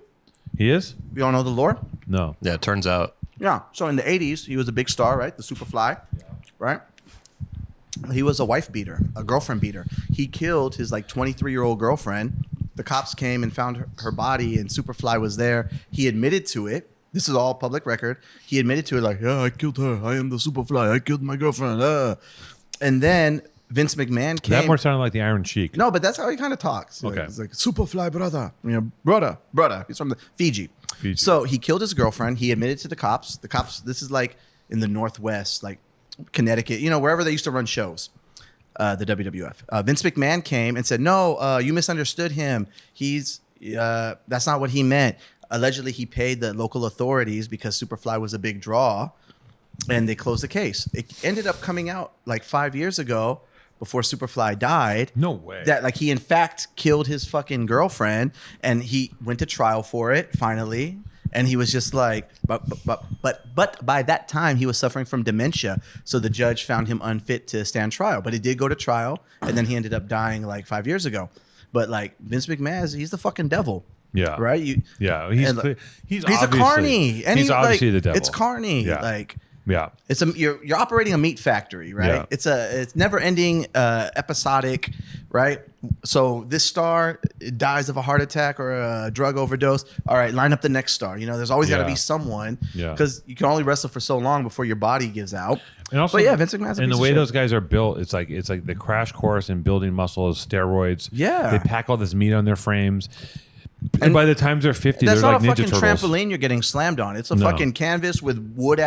He is? You don't know the lore? No. Yeah, it turns out. Yeah. So in the 80s, he was a big star, right? The Superfly, right? He was a wife beater, a girlfriend beater. He killed his like 23-year-old girlfriend. The cops came and found her body, and Superfly was there. He admitted to it. This is all public record. He admitted to it like, yeah, I killed her. I am the Superfly. I killed my girlfriend. And then Vince McMahon came. That more sounded like the Iron Sheik. No, but that's how he kind of talks. Okay. He's like, Superfly, brother. You know, brother. He's from the Fiji. So he killed his girlfriend. He admitted to the cops. The cops, this is like in the Northwest, like Connecticut, you know, wherever they used to run shows, the WWF. Vince McMahon came and said, no, you misunderstood him. That's not what he meant. Allegedly, he paid the local authorities because Superfly was a big draw, and they closed the case. It ended up coming out like 5 years ago before Superfly died. No way. That like he in fact killed his fucking girlfriend, and he went to trial for it finally. And he was just like, but by that time he was suffering from dementia, so the judge found him unfit to stand trial. But he did go to trial, and then he ended up dying like 5 years ago. But like Vince McMahon, he's the fucking devil. Yeah. Right. He's a carny, and he's obviously the devil. It's carny. Yeah. Like. Yeah, it's you're operating a meat factory, right? Yeah. It's never ending, episodic, right? So this star dies of a heart attack or a drug overdose. All right, line up the next star. You know, there's always got to be someone because you can only wrestle for so long before your body gives out. And also, but yeah, Vince McMahon's and the way those guys are built, it's like the crash course in building muscle is steroids. Yeah, they pack all this meat on their frames. And by the time they're 50, they're like Ninja Turtles. That's not a fucking trampoline you're getting slammed on. It's a fucking canvas with wood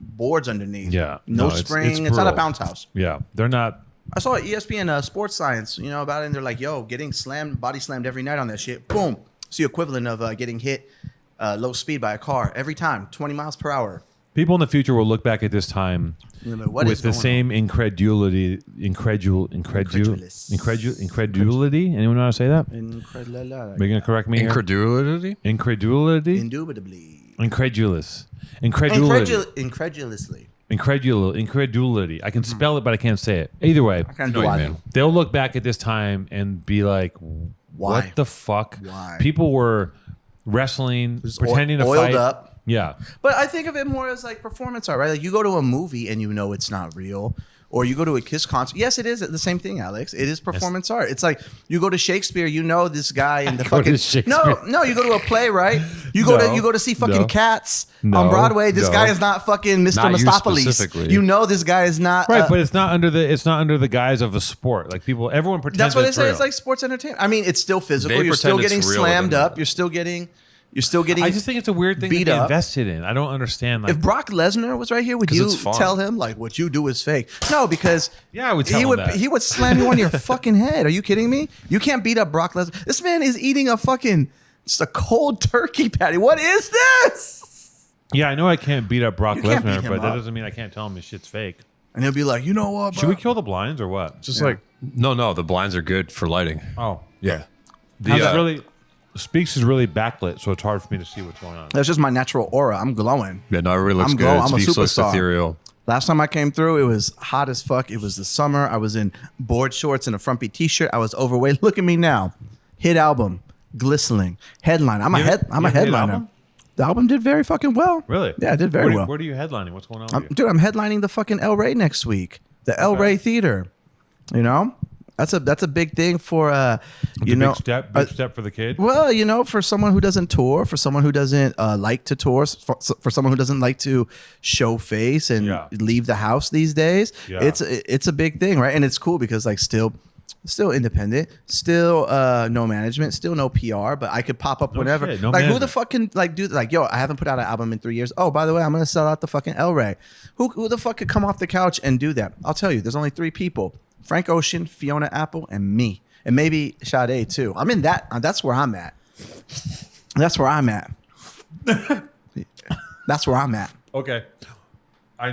boards underneath. Yeah. No spring. It's not a bounce house. Yeah. They're not. I saw ESPN Sports Science, you know, about it, and they're like, yo, getting body slammed every night on that shit. Boom. It's the equivalent of getting hit low speed by a car every time, 20 miles per hour. People in the future will look back at this time with the same incredulity. Incredulity? Anyone know how to say that? Are you going to correct me? Incredulity? Incredulity? Indubitably. Incredulously. I can spell it, but I can't say it. Either way, they'll look back at this time and be like, what the fuck? Why? People were wrestling, pretending to fight. Up. Yeah. But I think of it more as like performance art, right? Like you go to a movie and you know it's not real. or you go to a Kiss concert. Yes, it is the same thing, Alex. It is performance art. It's like you go to Shakespeare, you know this guy in the fucking no, you go to a play, right? You go to see fucking Cats on Broadway. This guy is not fucking Mr. Mistopheles. You know this guy is not right, but it's not under the guise of a sport. Like everyone pretends. That's what they say. Real. It's like sports entertainment. I mean, it's still physical. You're still getting slammed up. You're still getting. I just think it's a weird thing to be invested in. I don't understand. If Brock Lesnar was right here, would you tell him like what you do is fake? No, because I would tell him that. He would slam you on your fucking head. Are you kidding me? You can't beat up Brock Lesnar. This man is eating just a cold turkey patty. What is this? Yeah, I know I can't beat up Brock Lesnar, but that doesn't mean I can't tell him his shit's fake. And he'll be like, you know what, bro? Should we kill the blinds or what? Just like no, the blinds are good for lighting. Oh yeah. Speaks is really backlit, so it's hard for me to see what's going on. That's just my natural aura. I'm glowing. Yeah, no, it really looks good. I'm a Speaks looks superstar. ethereal. Last time I came through, it was hot as fuck. It was the summer. I was in board shorts and a frumpy t-shirt. I was overweight. Look at me now. Hit album, glistening, headline. I'm a headliner. The album did very fucking well. Really? Yeah, it did very well. Where are you headlining? What's going on with you? Dude, I'm headlining the fucking El Rey next week. The El Rey Theater. You know? That's a big thing for big step for the kid. Well, for someone who doesn't tour, for someone who doesn't like to tour, for someone who doesn't like to show face and leave the house these days, it's a big thing, right? And it's cool because like still independent, still no management, still no PR, but I could pop up whenever. Who the fuck can like do like, yo, I haven't put out an album in 3 years. Oh, by the way, I'm gonna sell out the fucking El Rey. Who the fuck could come off the couch and do that? I'll tell you, there's only 3 people. Frank Ocean, Fiona Apple, and me. And maybe Sade too. I'm in that. That's where I'm at. That's where I'm at. That's where I'm at. Okay. I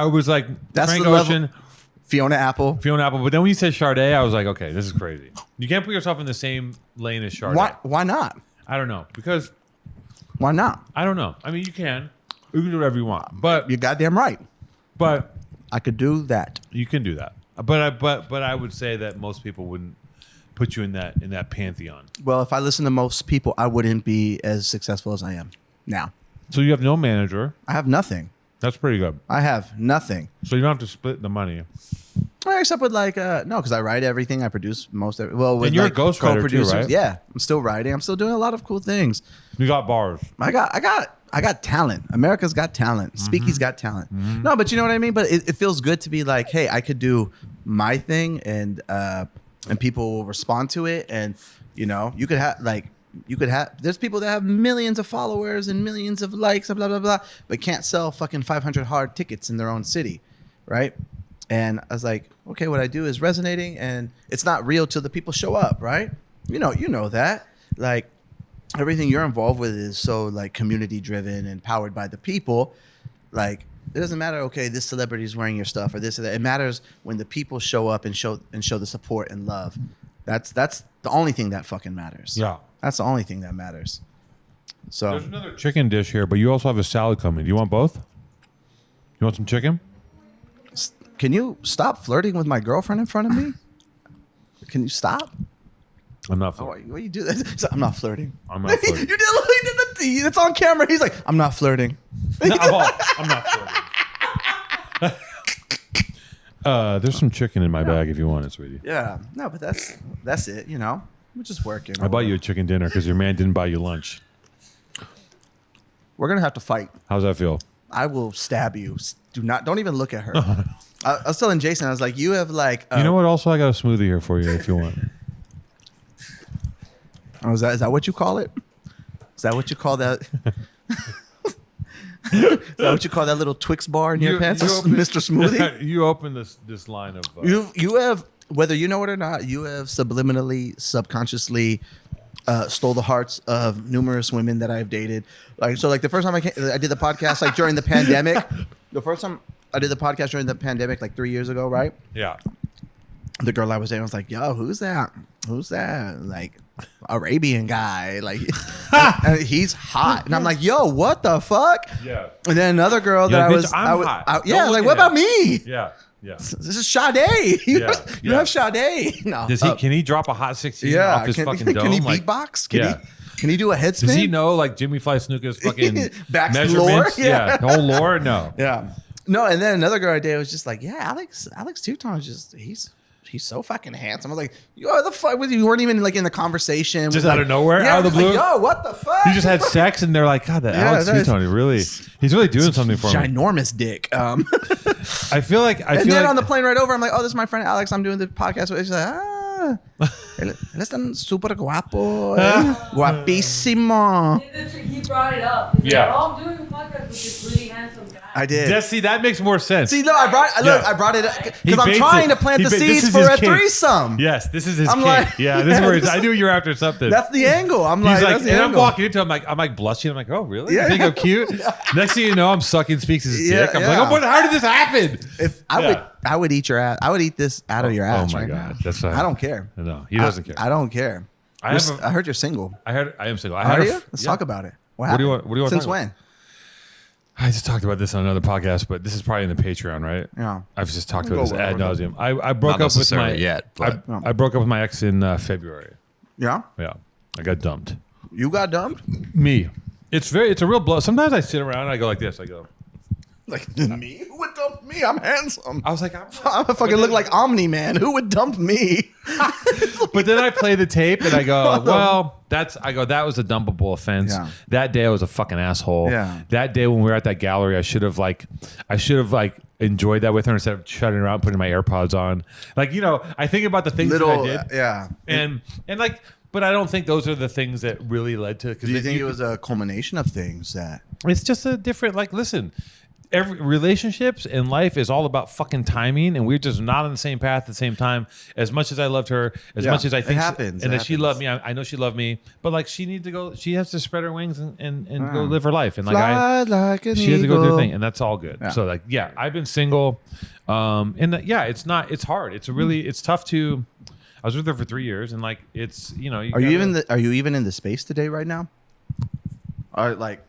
was like, that's Frank the Ocean. Level. Fiona Apple. But then when you said Sade, I was like, okay, this is crazy. You can't put yourself in the same lane as Sade. Why not? I don't know. Because. Why not? I don't know. I mean, you can. You can do whatever you want. But you're goddamn right. But. I could do that. You can do that, but I would say that most people wouldn't put you in that pantheon. Well, if I listen to most people, I wouldn't be as successful as I am now. So you have no manager. I have nothing. That's pretty good. I have nothing. So you don't have to split the money. Except with like no, because I write everything. I produce most of it. Well, with and you're like a ghostwriter too, right? Yeah, I'm still writing. I'm still doing a lot of cool things. You got bars. I got talent. America's got talent. Speaky's got talent. No, but you know what I mean? But it feels good to be like, hey, I could do my thing and people will respond to it. And, you could have there's people that have millions of followers and millions of likes, blah, blah, blah, but can't sell fucking 500 hard tickets in their own city. Right. And I was like, okay, what I do is resonating and it's not real till the people show up. Right. You know that like, everything you're involved with is so like community driven and powered by the people. Like it doesn't matter. Okay, this celebrity is wearing your stuff or this or that. It matters when the people show up and show the support and love. That's the only thing that fucking matters. Yeah, that's the only thing that matters. So there's another chicken dish here, but you also have a salad coming. Do you want both? You want some chicken? Can you stop flirting with my girlfriend in front of me? Can you stop? I'm not flirting. Why you do that? Like, I'm not flirting. I'm not flirting. You did it's on camera. He's like, I'm not flirting. No, I'm not flirting. There's some chicken in my bag if you want it, sweetie. Yeah. No, but that's it, We're just working. I bought you a chicken dinner because your man didn't buy you lunch. We're going to have to fight. How's that feel? I will stab you. Don't even look at her. I was telling Jason, I was like, you have like... you know what? Also, I got a smoothie here for you if you want. Oh, is that what you call it? Is that what you call that? Is that what you call that little Twix bar in your pants, Mr. Smoothie? You open this line of... You have, whether you know it or not, you have subliminally, subconsciously stole the hearts of numerous women that I've dated. Like the first time I did the podcast, like during the pandemic. The first time I did the podcast during the pandemic, like 3 years ago, right? Yeah. The girl I was dating was like, yo, who's that? Like... Arabian guy, like and he's hot, and I'm like, yo, what the fuck? Yeah. And then another girl that I'm hot. Yeah, like, what about me? Yeah. This is Sade. You have Sade. No. Can he drop a hot 16 off his fucking dome? Can he beatbox? Can he do a head spin? Does he know like Jimmy Fly Snuka's fucking Back measurements? lore? Yeah. The whole lore? No. Yeah. No, and then another girl I dated was just like, yeah, Alex Teuton is just he's so fucking handsome. I was like, yo, the fuck with you? You weren't even like in the conversation. Just out of nowhere, yeah, out of the blue. Like, yo, what the fuck? You just had sex, and they're like, God, that Alex Teuton, he's really doing something for me. Ginormous dick. I feel like, and then on the plane right over, I'm like, oh, this is my friend Alex. I'm doing the podcast with. She's like, él es tan súper guapo, guapísimo. He brought it up. He's like, oh, I'm doing a podcast with this really handsome guy. I did. Yeah, see, that makes more sense. See, no, I brought it because I'm trying to plant the seeds for a threesome. Yes, this is his I'm kink. like- Yeah, this is where I knew you were after something. That's the angle. I'm He's like, like, that's the and I'm angle. walking into him, I'm like blushing. I'm like, oh, really? Yeah. You think I'm cute? Next thing you know, I'm sucking Speaks' Yeah, dick. I'm yeah. like, oh, how did this happen? If I would eat your ass. I would eat this out of your ass. Oh my right God, now. that's I don't care. No, he doesn't care. I don't care. I heard you're single. I am single. Are you? Let's talk about it. What do you want? What do you want? Since when? I just talked about this on another podcast, but this is probably in the Patreon, right? Yeah. I've just talked about this ad nauseum. I broke up with my I broke up with my ex in February. Yeah. Yeah, I got dumped. You got dumped? Me. It's a real blow. Sometimes I sit around and I go like this. I go like me? Who would dump me? I'm handsome. I was like, I fucking look like Omni Man. Who would dump me? But then I play the tape and I go, well, that was a dumpable offense. Yeah. That day I was a fucking asshole. Yeah. That day when we were at that gallery, I should have enjoyed that with her instead of shutting her out and putting my AirPods on. Like, I think about the things that I did. Yeah. And like, but I don't think those are the things that really led to. Do you think it was a culmination of things that? It's just a different, like, listen, every relationships in life is all about fucking timing, and we're just not on the same path at the same time. As much as I loved her, as much as I think, she loved me, I know she loved me, but like she needs to go. She has to spread her wings and go live her life, and like she has to go do her thing, and that's all good. Yeah. So like, yeah, I've been single, it's hard. It's tough to. I was with her for 3 years, and like it's Are you even in the space today right now? Or like.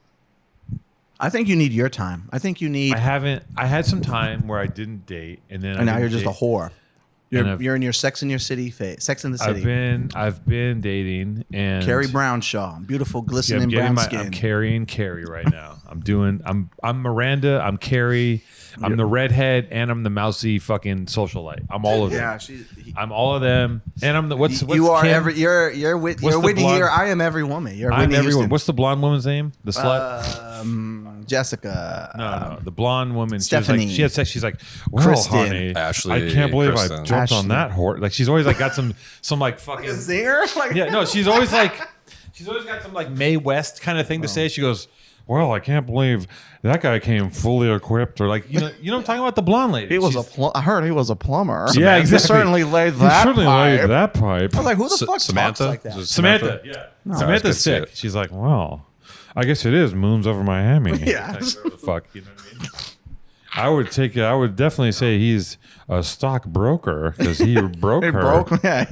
I think you need your time. I think you need. I had some time where I didn't date, and now you're just a whore. You're in your Sex in your City phase. Sex in the City. I've been dating and Carrie Brownshaw, beautiful glistening brown skin. I'm carrying Carrie right now. I'm Miranda. I'm Carrie. I'm the redhead, and I'm the mousy fucking socialite. I'm all of them. Yeah, I'm all of them, and I'm the what's you are Kim? You're Whitney here. I am every woman. You're I'm Whitney everyone. Houston. What's the blonde woman's name? The slut. Jessica. No, the blonde woman. Stephanie. She had sex. She's like, well, Kristen. Honey, Ashley, I can't believe Kristen. I jumped on that horse. Like she's always like got some like fucking zinger. Yeah, no, she's always got some like Mae West kind of thing to say. She goes, well, I can't believe that guy came fully equipped, or like I'm talking about the blonde lady. I heard he was a plumber. Yeah, exactly. He certainly laid that pipe. I was like, who the fuck Samantha? talks like that? Samantha. Yeah, no, Samantha's sick. She's like, well, I guess it is moons over Miami. Yeah, like, the fuck, you know what I mean? I would definitely say he's a stockbroker because he broke her.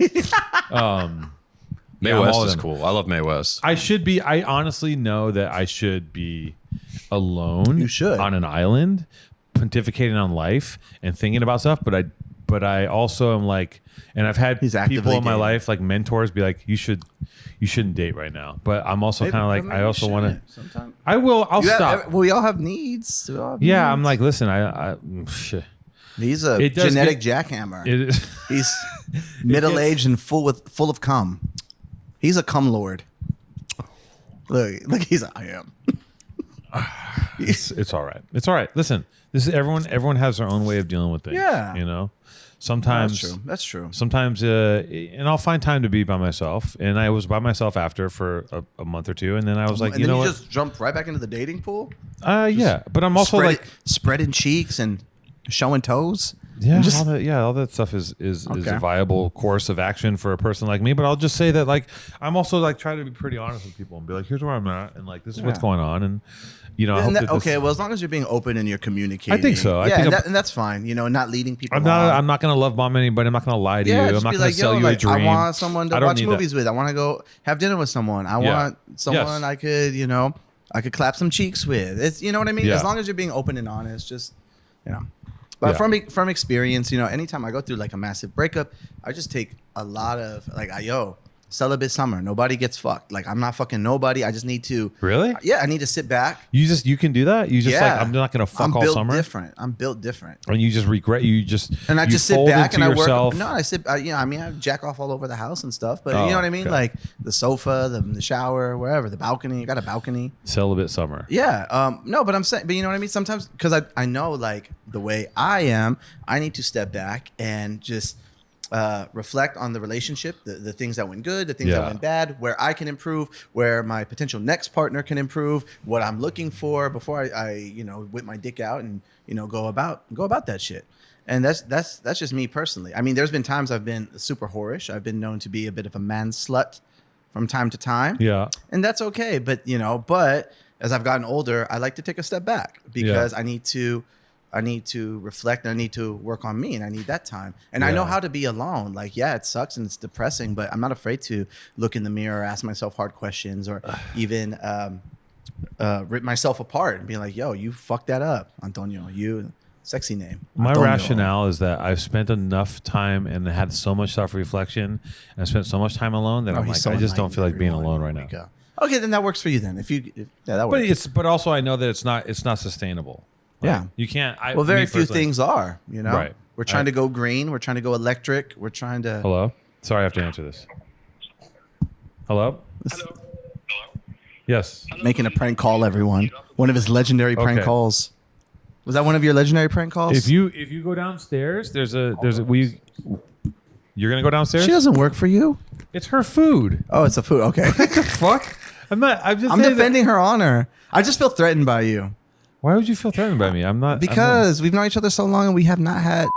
Mae West is cool. I love Mae West. I honestly know that I should be alone. You should. On an island, pontificating on life and thinking about stuff. But I also am like, and I've had people in my life, like mentors, be like, you shouldn't date right now. But I'm also kind of like, I also want to. I will. I'll stop. We all have needs. I'm like, listen, shit. He's a genetic jackhammer. He's middle-aged and full of cum. He's a cum lord. Look, I am. It's all right. It's all right. Listen, this is everyone has their own way of dealing with things. Yeah. Sometimes that's true. Sometimes, and I'll find time to be by myself. And I was by myself after for a month or two, and then I was like, you just jumped right back into the dating pool. Yeah, but I'm also spreading cheeks and showing toes. Yeah, all that stuff is a viable course of action for a person like me. But I'll just say that I'm also try to be pretty honest with people and be like, here's where I'm at, and this is what's going on, and I hope well, as long as you're being open and you're communicating, I think so. And that's fine. Not leading people. I'm not going to love bomb anybody. I'm not going to lie to you. I'm not going to sell you a dream. I want someone to watch movies with. I want to go have dinner with someone. I want someone I could I could clap some cheeks with. It's what I mean. Yeah. As long as you're being open and honest, just But from experience, anytime I go through a massive breakup, I just take a lot of celibate summer. Nobody gets fucked. Like I'm not fucking nobody. I just need to. Really? Yeah, I need to sit back. You can do that. You just like I'm not gonna fuck all summer. I'm built different. And you just regret. And I just sit back and I work. Yourself. No, I sit. I jack off all over the house and stuff. But you know what I mean? Okay. Like the sofa, the shower, wherever, the balcony. You got a balcony. Celibate summer. Yeah. No, but I'm saying. But you know what I mean? Sometimes because I know like the way I am, I need to step back and just. Reflect on the relationship, the things that went good, the things that went bad, where I can improve, where my potential next partner can improve, what I'm looking for before I whip my dick out and go about that shit. And that's just me personally. I mean, there's been times I've been super whorish. I've been known to be a bit of a man slut from time to time. Yeah, and that's okay. But as I've gotten older, I like to take a step back because I need to reflect and I need to work on me and I need that time. And I know how to be alone. Like, yeah, it sucks and it's depressing, but I'm not afraid to look in the mirror, ask myself hard questions or even rip myself apart and be like, yo, you fucked that up, Antonio. You sexy name. My Antonio. rationale is that I've spent enough time and had so much self-reflection and I spent so much time alone that I'm like, I just don't feel like being alone right now. Okay, then that works for you then. That works. But also I know that it's not sustainable. Yeah, you can't. Very few things are. Right. We're trying to go green. We're trying to go electric. We're trying to. Hello. Sorry, I have to answer this. Hello. Hello. Yes. Making a prank call, everyone. One of his legendary prank calls. Was that one of your legendary prank calls? If you go downstairs, there's a you're gonna go downstairs. She doesn't work for you. It's her food. Oh, it's a food. Okay. What the fuck? I'm defending her honor. I just feel threatened by you. Why would you feel threatened by me? I'm not. Because we've known each other so long and we have not had.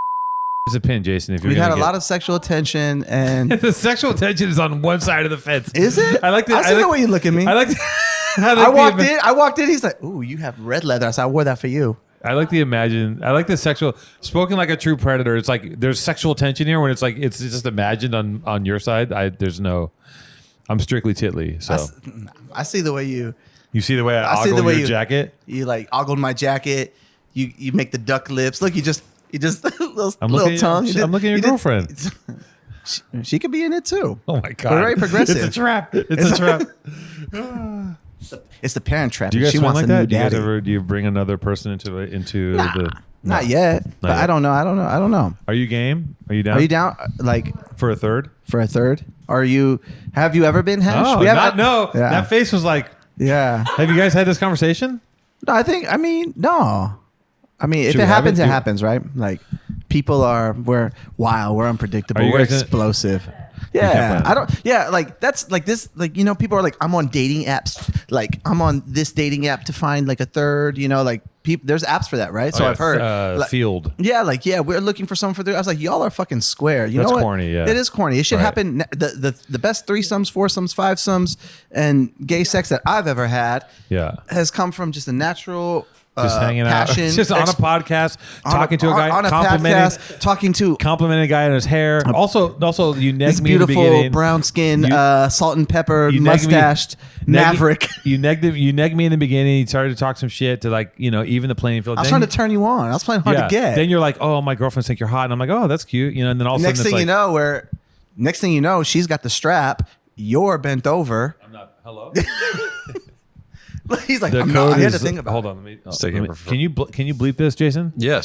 There's a pin, Jason. If you're we've had a lot of sexual attention and the sexual attention is on one side of the fence. Is it? I see the way you look at me. I walked in. He's like, "Ooh, you have red leather." I said, "I wore that for you." I like the sexual spoken like a true predator. It's like there's sexual tension here when it's like it's just imagined on your side. I'm strictly titly. So I see the way you. You see the way I ogle your jacket? You like ogled my jacket. You make the duck lips. Look, you just little tongue. I'm looking at your girlfriend. She could be in it too. Oh my god! We're very progressive. It's a trap. It's a trap. It's the parent trap. Do you guys she wants like a that? New daddy. Do you bring another person into the? Not yet. But I don't know. Are you game? Are you down? Are you down? Like for a third? For a third? Have you ever been hash? Oh, no. Yeah. That face was like. Yeah. Have you guys had this conversation? No, no. If it happens, it happens, right? Like people we're wild, we're unpredictable, we're explosive. Yeah. People are like, I'm on dating apps. Like I'm on this dating app to find like a third, there's apps for that, right? So I've heard Field. Yeah, we're looking for someone for I was like, y'all are fucking square. That's know what? Corny, yeah. It is corny. It should happen. The best threesomes, foursomes, fivesomes, and gay sex that I've ever had has come from just a natural just hanging passion, out, just on a podcast, talking to a guy, complimenting a guy on his hair. Also, you negged me in the beginning. Beautiful brown skin, salt and pepper, mustached maverick. You negged me in the beginning. You started to talk some shit to even the playing field. I was trying to turn you on. I was playing hard to get. Then you're like, oh, my girlfriends think you're hot, and I'm like, oh, that's cute. And then all of a sudden, next thing you know, she's got the strap. You're bent over. I'm not. Hello. He's like, I had to think about. Hold on, can you bleep this, Jason? Yes.